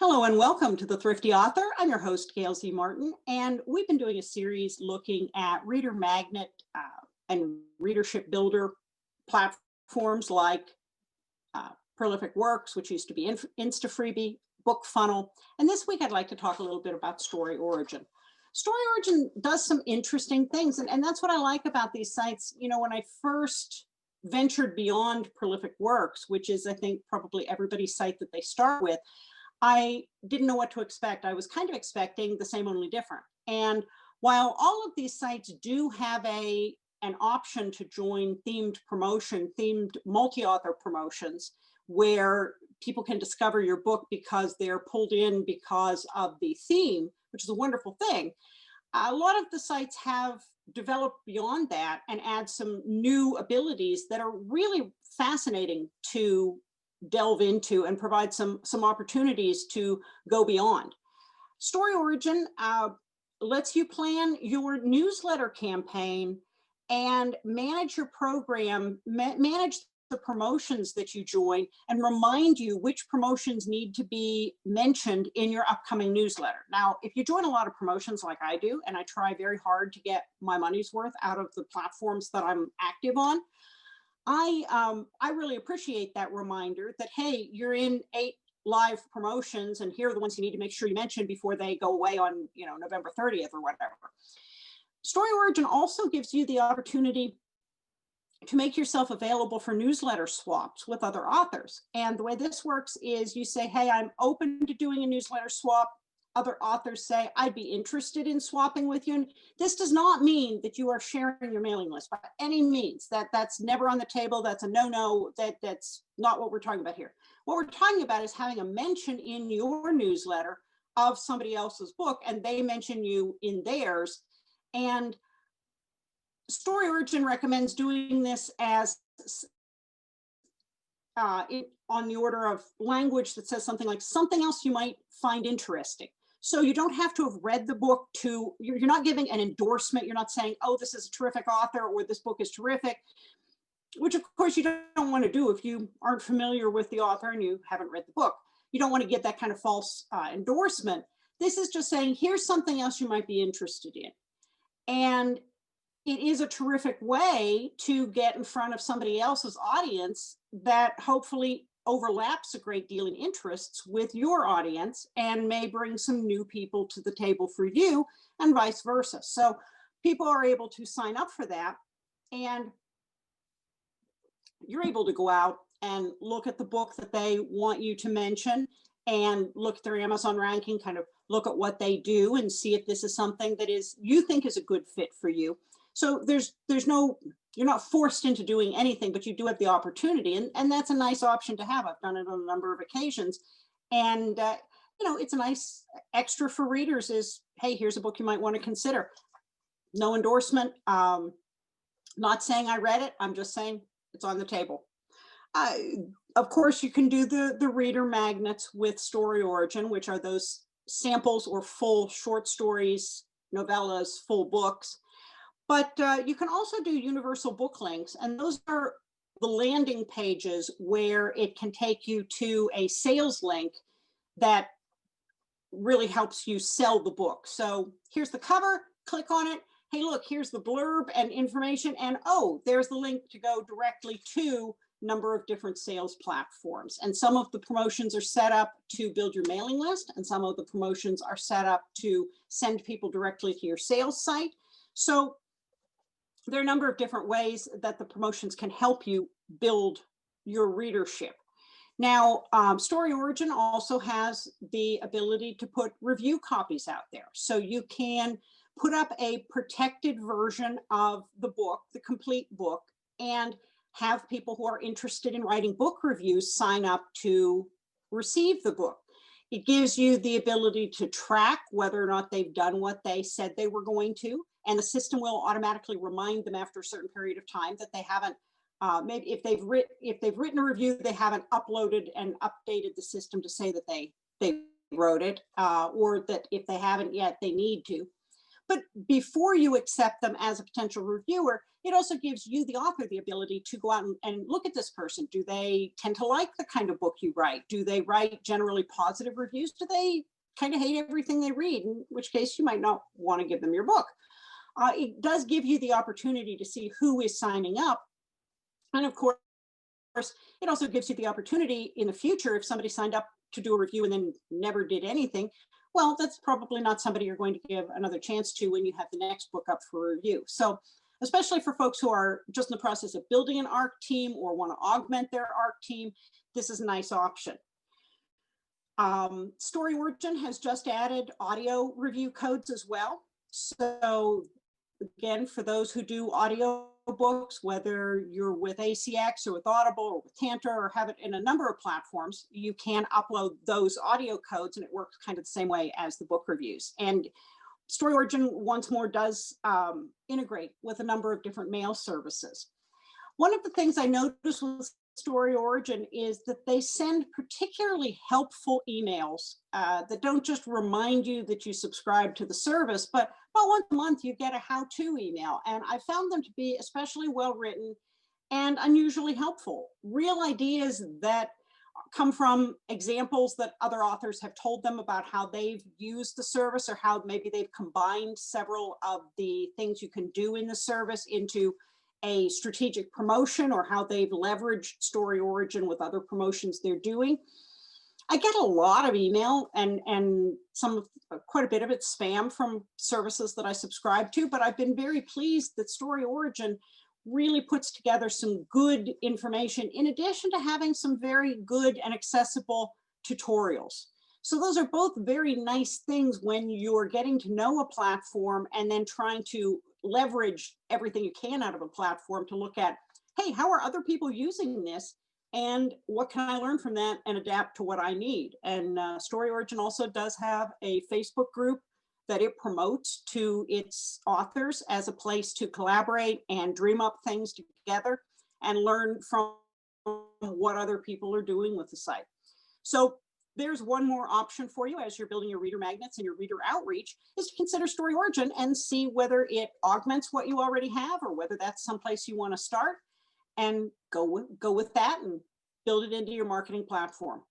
Hello and welcome to the Thrifty Author. I'm your host, Gail Z Martin, and we've been doing a series looking at reader magnet and readership builder platforms like Prolific Works, which used to be InstaFreebie, Book Funnel. And this week I'd like to talk a little bit about Story Origin. Story Origin does some interesting things, and that's what I like about these sites. You know, when I first ventured beyond Prolific Works, which is, I think, probably everybody's site that they start with, I didn't know what to expect. I was kind of expecting the same, only different. And while all of these sites do have an option to join themed multi-author promotions, where people can discover your book because they're pulled in because of the theme, which is a wonderful thing, a lot of the sites have developed beyond that and add some new abilities that are really fascinating to delve into and provide some opportunities to go beyond. Story Origin lets you plan your newsletter campaign and manage your program, manage the promotions that you join, and remind you which promotions need to be mentioned in your upcoming newsletter. Now, if you join a lot of promotions like I do, and I try very hard to get my money's worth out of the platforms that I'm active on, I really appreciate that reminder that, hey, you're in 8 live promotions and here are the ones you need to make sure you mention before they go away on, November 30th or whatever. Story Origin also gives you the opportunity to make yourself available for newsletter swaps with other authors. And the way this works is you say, hey, I'm open to doing a newsletter swap. Other authors say, I'd be interested in swapping with you. And this does not mean that you are sharing your mailing list by any means. That's never on the table. That's a no-no. That's not what we're talking about here. What we're talking about is having a mention in your newsletter of somebody else's book, and they mention you in theirs. And Story Origin recommends doing this as on the order of language that says something like something else you might find interesting. So you don't have to have read the book you're not giving an endorsement. You're not saying, oh, this is a terrific author or this book is terrific, which of course you don't want to do if you aren't familiar with the author and you haven't read the book. You don't want to get that kind of false endorsement. This is just saying, here's something else you might be interested in. And it is a terrific way to get in front of somebody else's audience that hopefully overlaps a great deal in interests with your audience and may bring some new people to the table for you and vice versa. So people are able to sign up for that, and you're able to go out and look at the book that they want you to mention and look at their Amazon ranking, kind of look at what they do and see if this is something that you think is a good fit for you. So you're not forced into doing anything, but you do have the opportunity. And that's a nice option to have. I've done it on a number of occasions. And, it's a nice extra for readers is, hey, here's a book you might want to consider. No endorsement. Not saying I read it. I'm just saying it's on the table. Of course, you can do the reader magnets with Story Origin, which are those samples or full short stories, novellas, full books. But you can also do universal book links, and those are the landing pages where it can take you to a sales link that really helps you sell the book. So here's the cover, click on it. Hey, look, here's the blurb and information, and oh, there's the link to go directly to a number of different sales platforms. And some of the promotions are set up to build your mailing list, and some of the promotions are set up to send people directly to your sales site. So there are a number of different ways that the promotions can help you build your readership. Now, Story Origin also has the ability to put review copies out there. So you can put up a protected version of the book, the complete book, and have people who are interested in writing book reviews sign up to receive the book. It gives you the ability to track whether or not they've done what they said they were going to. And the system will automatically remind them after a certain period of time that they haven't, maybe if they've written a review, they haven't uploaded and updated the system to say that they wrote it, or that if they haven't yet, they need to. But before you accept them as a potential reviewer, it also gives you, the author, the ability to go out and look at this person. Do they tend to like the kind of book you write? Do they write generally positive reviews? Do they kind of hate everything they read? In which case you might not want to give them your book. It does give you the opportunity to see who is signing up. And of course, it also gives you the opportunity in the future, if somebody signed up to do a review and then never did anything, well, that's probably not somebody you're going to give another chance to when you have the next book up for review. So especially for folks who are just in the process of building an ARC team or want to augment their ARC team, this is a nice option. Story Origin has just added audio review codes as well. So again, for those who do audio books, whether you're with ACX or with Audible or with Tantor or have it in a number of platforms, you can upload those audio codes and it works kind of the same way as the book reviews. And Story Origin, once more, does integrate with a number of different mail services. One of the things I noticed with Story Origin is that they send particularly helpful emails that don't just remind you that you subscribe to the service, but once a month you get a how-to email. And I found them to be especially well written and unusually helpful. Real ideas that come from examples that other authors have told them about how they've used the service, or how maybe they've combined several of the things you can do in the service into a strategic promotion, or how they've leveraged Story Origin with other promotions they're doing. I get a lot of email and quite a bit of it spam from services that I subscribe to, but I've been very pleased that Story Origin really puts together some good information, in addition to having some very good and accessible tutorials. So those are both very nice things when you're getting to know a platform and then trying to leverage everything you can out of a platform to look at, hey, how are other people using this? And what can I learn from that and adapt to what I need? And Story Origin also does have a Facebook group that it promotes to its authors as a place to collaborate and dream up things together and learn from what other people are doing with the site. So there's one more option for you as you're building your reader magnets and your reader outreach, is to consider Story Origin and see whether it augments what you already have, or whether that's someplace you want to start, and go with that and build it into your marketing platform.